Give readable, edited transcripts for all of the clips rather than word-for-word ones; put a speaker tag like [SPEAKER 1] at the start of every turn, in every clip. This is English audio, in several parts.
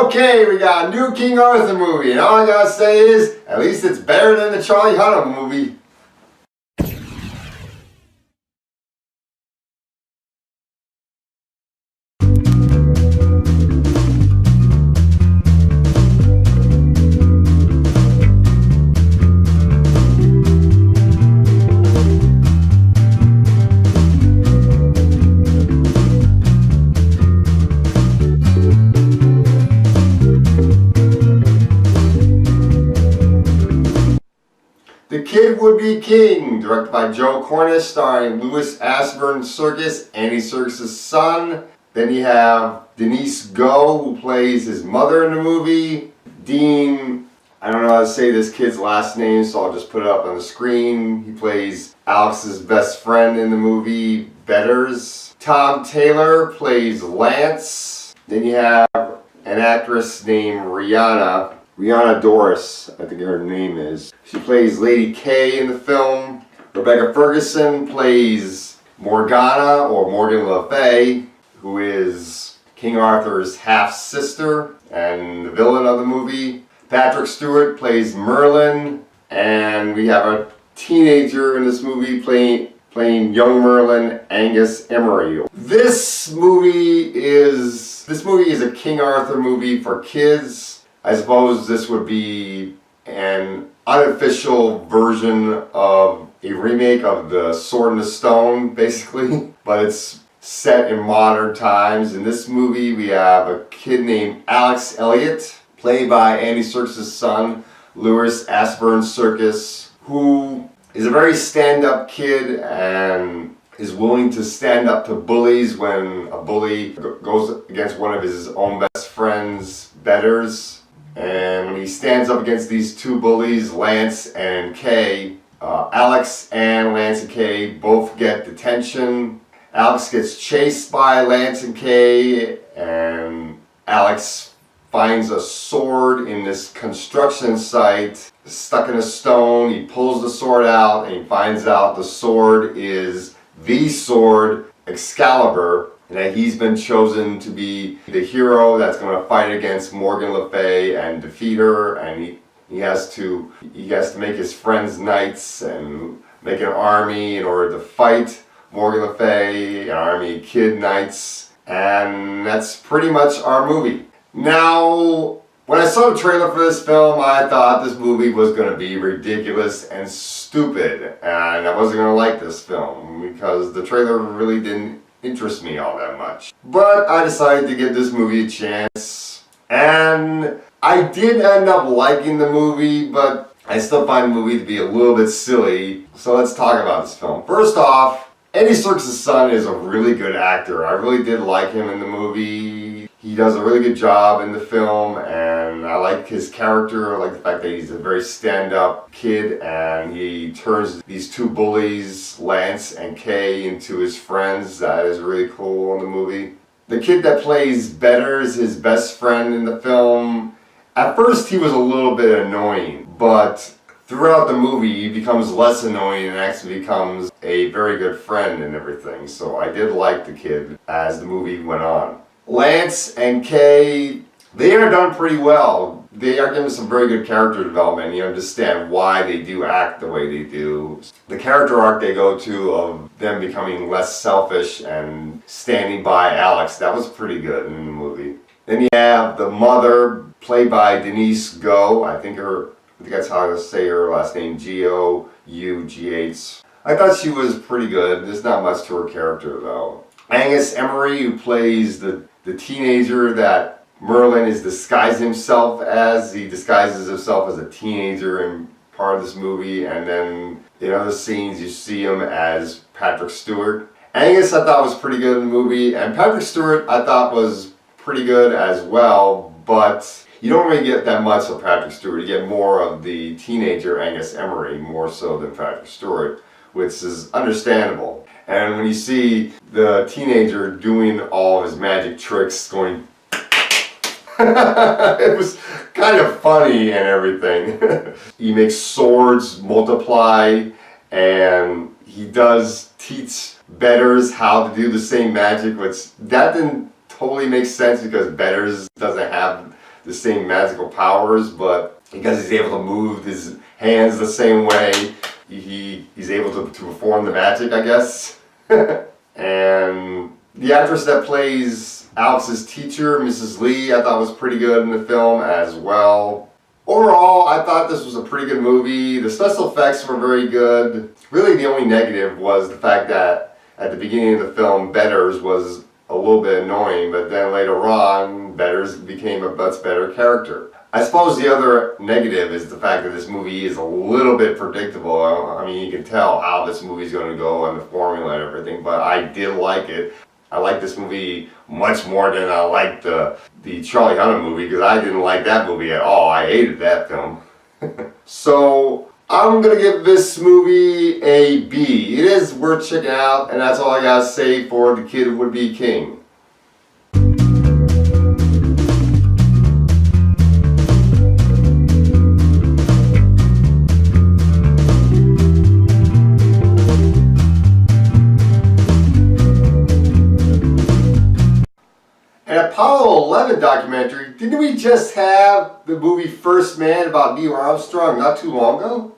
[SPEAKER 1] Okay, we got a new King Arthur movie, and all I gotta say is, at least it's better than the Charlie Hunnam movie. The Kid Would Be King, directed by Joe Cornish, starring Louis Ashburn Circus, Andy Serkis' son. Then you have Denise Go, who plays his mother in the movie. Dean, I don't know how to say this kid's last name, so I'll just put it up on the screen. He plays Alex's best friend in the movie, Betters. Tom Taylor plays Lance. Then you have an actress named Rihanna Doris, I think her name is. She plays Lady K in the film. Rebecca Ferguson plays Morgana, or Morgan Le Fay, who is King Arthur's half-sister and the villain of the movie. Patrick Stewart plays Merlin, and we have a teenager in this movie playing young Merlin, Angus Emery. This movie is a King Arthur movie for kids. I suppose this would be an unofficial version of a remake of The Sword and the Stone, basically, but it's set in modern times. In this movie, we have a kid named Alex Elliott, played by Andy Serkis' son, Louis Ashburn Circus, who is a very stand-up kid and is willing to stand up to bullies when a bully goes against one of his own best friends, Betters. And when he stands up against these two bullies, Lance and Kay, Alex and Lance and Kay both get detention. Alex gets chased by Lance and Kay, and Alex finds a sword in this construction site stuck in a stone. He pulls the sword out and he finds out the sword is the sword, Excalibur, and that he's been chosen to be the hero that's going to fight against Morgan Le Fay and defeat her, and he has to make his friends knights and make an army in order to fight Morgan Le Fay, an army of kid knights, and that's pretty much our movie. Now, when I saw the trailer for this film, I thought this movie was going to be ridiculous and stupid, and I wasn't going to like this film because the trailer really didn't interest me all that much. But I decided to give this movie a chance, and I did end up liking the movie, but I still find the movie to be a little bit silly. So let's talk about this film. First off, Andy Serkis' son is a really good actor. I really did like him in the movie. He does a really good job in the film, and I like his character. I like the fact that he's a very stand-up kid, and he turns these two bullies, Lance and Kay, into his friends. That is really cool in the movie. The kid that plays Betters, his best friend in the film, at first he was a little bit annoying, but throughout the movie he becomes less annoying and actually becomes a very good friend and everything. So I did like the kid as the movie went on. Lance and Kay, they are done pretty well. They are given some very good character development. You understand why they do act the way they do. The character arc they go to of them becoming less selfish and standing by Alex, that was pretty good in the movie. Then you have the mother, played by Denise Go. I think that's how to say her last name, Gough. I thought she was pretty good. There's not much to her character though. Angus Emery, who plays the teenager that Merlin is disguising himself as. He disguises himself as a teenager in part of this movie, and then in other scenes you see him as Patrick Stewart. Angus I thought was pretty good in the movie, and Patrick Stewart I thought was pretty good as well, but you don't really get that much of Patrick Stewart. You get more of the teenager Angus Emery, more so than Patrick Stewart, which is understandable. And when you see the teenager doing all his magic tricks, going it was kind of funny and everything. He makes swords multiply, and he does teach Betters how to do the same magic, which that didn't totally make sense because Betters doesn't have the same magical powers, but because he's able to move his hands the same way, he's able to perform the magic, I guess. And the actress that plays Alex's teacher, Mrs. Lee, I thought was pretty good in the film as well. Overall, I thought this was a pretty good movie. The special effects were very good. Really, the only negative was the fact that at the beginning of the film, Betters was a little bit annoying, but then later on, Betters became a much better character. I suppose the other negative is the fact that this movie is a little bit predictable. I mean, you can tell how this movie is going to go and the formula and everything, but I did like it. I like this movie much more than I liked the Charlie Hunnam movie, because I didn't like that movie at all. I hated that film. So I'm going to give this movie a B. It is worth checking out, and that's all I got to say for The Kid Would Be King. An Apollo 11 documentary. Didn't we just have the movie First Man about Neil Armstrong not too long ago?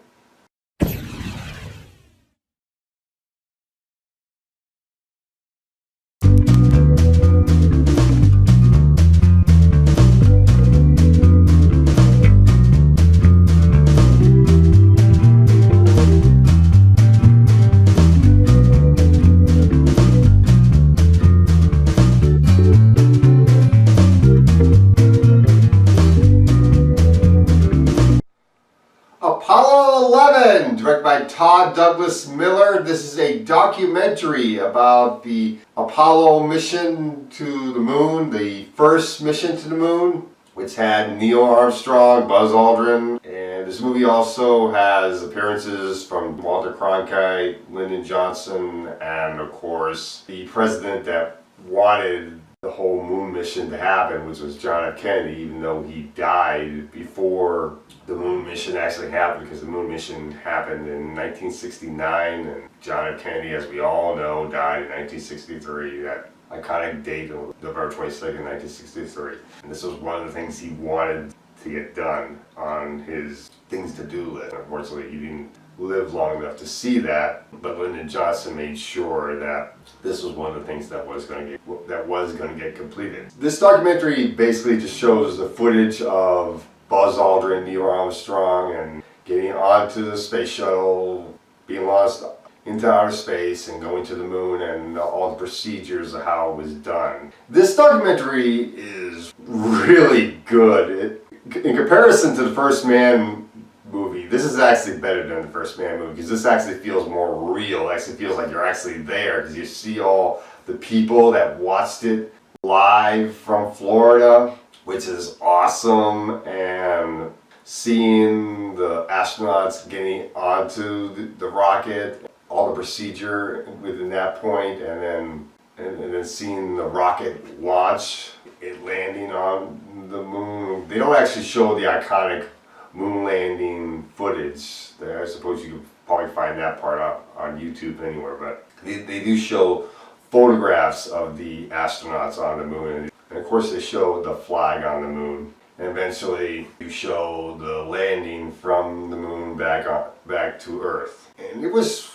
[SPEAKER 1] Apollo 11, directed by Todd Douglas Miller. This is a documentary about the Apollo mission to the moon, the first mission to the moon, which had Neil Armstrong, Buzz Aldrin, and this movie also has appearances from Walter Cronkite, Lyndon Johnson, and of course the president that wanted the whole moon mission to happen, which was John F. Kennedy, even though he died before the moon mission actually happened, because the moon mission happened in 1969, and John F. Kennedy, as we all know, died in 1963, that iconic date of November 22nd, 1963. And this was one of the things he wanted to get done on his things to do list. Unfortunately, he didn't live long enough to see that, but Lyndon Johnson made sure that this was one of the things that was going to get completed. This documentary basically just shows the footage of Buzz Aldrin, Neil Armstrong, and getting onto the space shuttle, being launched into outer space, and going to the moon, and all the procedures of how it was done. This documentary is really good. In comparison to the First Man movie, this is actually better than the First Man movie, because this actually feels more real. It actually feels like you're actually there, because you see all the people that watched it live from Florida, which is awesome, and seeing the astronauts getting onto the rocket, all the procedure within that point, and then seeing the rocket launch, it landing on the moon. They don't actually show the iconic moon landing footage. I suppose you could probably find that part up on YouTube anywhere, but they do show photographs of the astronauts on the moon. And of course they show the flag on the moon. And eventually you show the landing from the moon back to Earth. And it was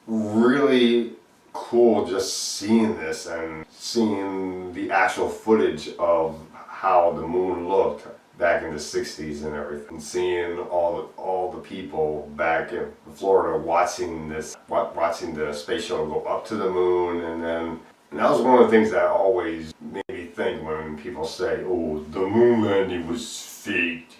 [SPEAKER 1] really cool just seeing this and seeing the actual footage of how the moon looked back in the 60s and everything. And seeing all the people back in Florida watching the space shuttle go up to the moon, and that was one of the things that always made me think when people say, oh, the moon landing was faked.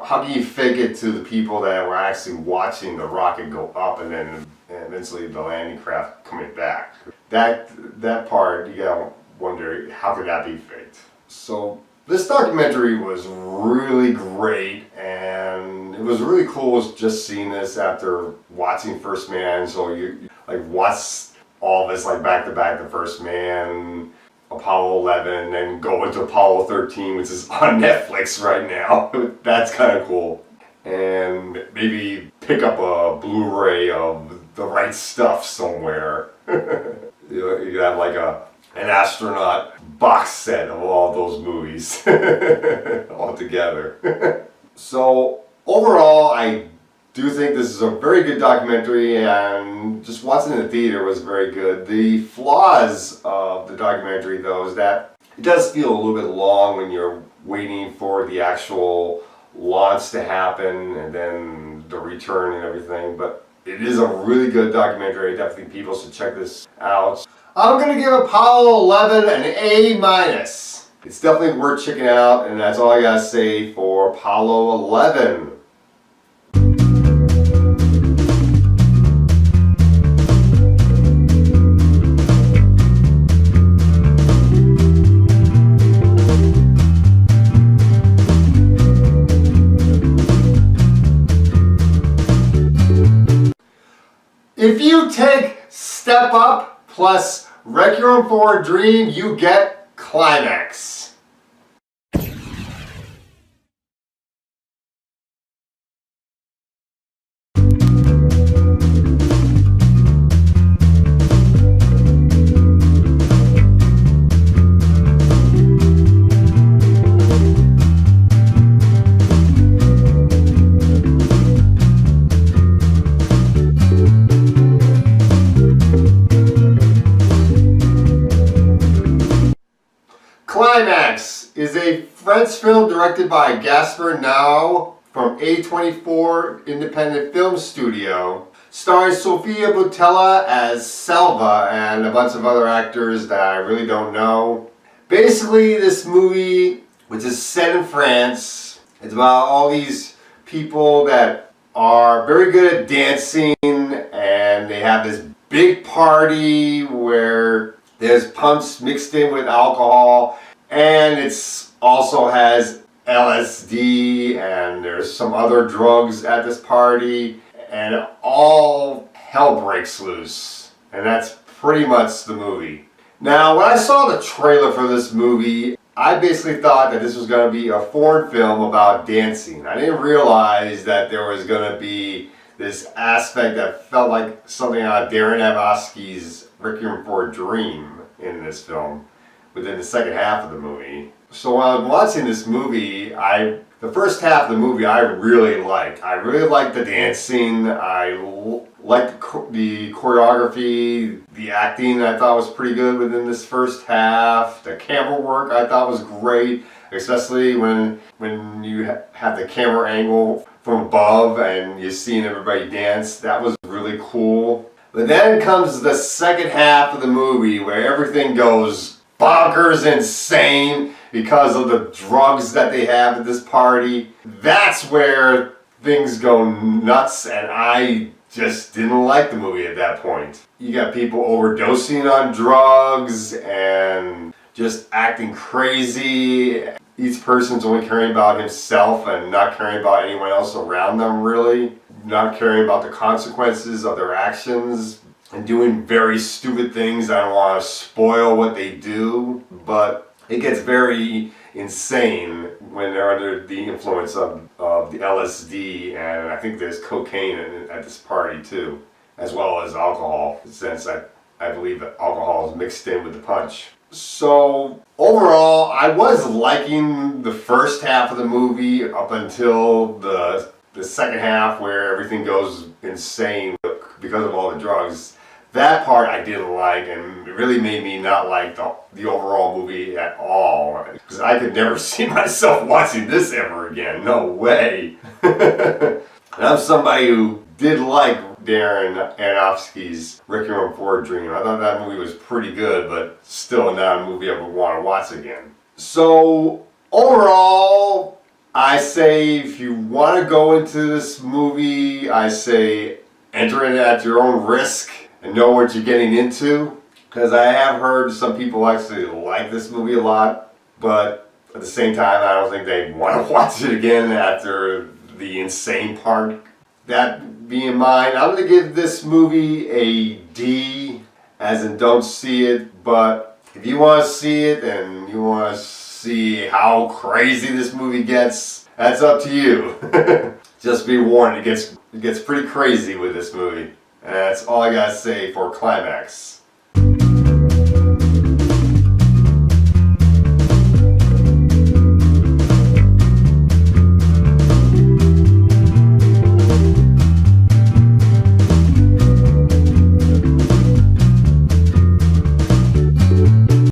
[SPEAKER 1] How do you fake it to the people that were actually watching the rocket go up and then eventually the landing craft coming back? That part, you gotta wonder, how could that be faked? So this documentary was really great, and it was really cool just seeing this after watching First Man. So you like watch all this like back to back, the First Man, Apollo 11, and go into Apollo 13, which is on Netflix right now. That's kind of cool. And maybe pick up a Blu-ray of The Right Stuff somewhere. You have like an astronaut box set of all those movies. All put together. So overall, I do think this is a very good documentary, and just watching it in the theater was very good. The flaws of the documentary, though, is that it does feel a little bit long when you're waiting for the actual launch to happen and then the return and everything, but it is a really good documentary. Definitely people should check this out. I'm going to give Apollo 11 an A-. It's definitely worth checking out, and that's all I got to say for Apollo 11. If you take Step Up plus Requiem for a Dream, you get Climax. Climax is a French film directed by Gaspar Noé from A24 Independent Film Studio. Stars Sofia Boutella as Selva and a bunch of other actors that I really don't know. Basically, this movie, which is set in France, it's about all these people that are very good at dancing, and they have this big party where there's punch mixed in with alcohol, and it's also has LSD, and there's some other drugs at this party, and all hell breaks loose. And that's pretty much the movie. Now, when I saw the trailer for this movie, I basically thought that this was going to be a foreign film about dancing. I didn't realize that there was going to be this aspect that felt like something out of Darren Aronofsky's Requiem for a Dream in this film within the second half of the movie. So when I was watching this movie, the first half of the movie I really liked. I really liked the dancing, I liked the choreography, the acting I thought was pretty good within this first half. The camera work I thought was great, especially when you have the camera angle from above and you're seeing everybody dance. That was really cool. But then comes the second half of the movie where everything goes bonkers insane because of the drugs that they have at this party. That's where things go nuts, and I just didn't like the movie at that point. You got people overdosing on drugs and just acting crazy. Each person's only caring about himself and not caring about anyone else around them, really. Not caring about the consequences of their actions and doing very stupid things. I don't want to spoil what they do, but it gets very insane when they're under the influence of the LSD, and I think there's cocaine at this party too, as well as alcohol, since I believe that alcohol is mixed in with the punch. So overall, I was liking the first half of the movie up until the second half where everything goes insane because of all the drugs. That part I didn't like, and it really made me not like the overall movie at all. Because I could never see myself watching this ever again. No way. And I'm somebody who did like Darren Aronofsky's Requiem for a Dream. I thought that movie was pretty good, but still not a movie I would want to watch again. So overall, I say if you want to go into this movie, I say enter it at your own risk and know what you're getting into, because I have heard some people actually like this movie a lot, but at the same time I don't think they want to watch it again after the insane part. That being in mind, I'm going to give this movie a D, as in don't see it, but if you want to see it and you want to see how crazy this movie gets, that's up to you. Just be warned, it gets pretty crazy with this movie. And that's all I gotta say for Climax.